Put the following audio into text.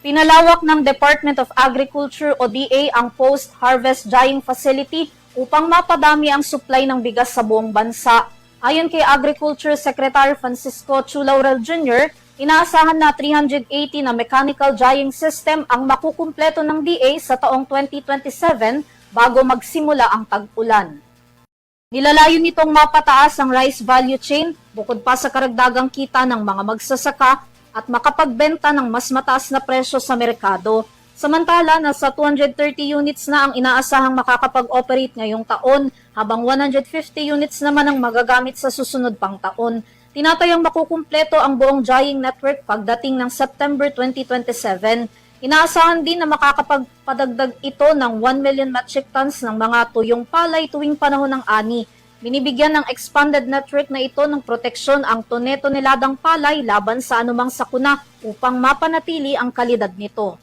Pinalawak ng Department of Agriculture o DA ang post-harvest drying facility upang mapadami ang supply ng bigas sa buong bansa. Ayon kay Agriculture Secretary Francisco Chu Laurel Jr., inaasahan na 380 na mechanical drying system ang makukumpleto ng DA sa taong 2027 bago magsimula ang tag-ulan. Nilalayo nitong mapataas ang rice value chain bukod pa sa karagdagang kita ng mga magsasaka at makapagbenta ng mas mataas na presyo sa merkado. Samantala, nasa 230 units na ang inaasahang makakapag-operate ngayong taon, habang 150 units naman ang magagamit sa susunod pang taon. Tinatayang makukumpleto ang buong drying network pagdating ng September 2027. Inaasahan din na makakapagpadagdag ito ng 1 million metric tons ng mga tuyong palay tuwing panahon ng ani. Binibigyan ng expanded network na ito ng proteksyon ang tone-toneladang palay laban sa anumang sakuna upang mapanatili ang kalidad nito.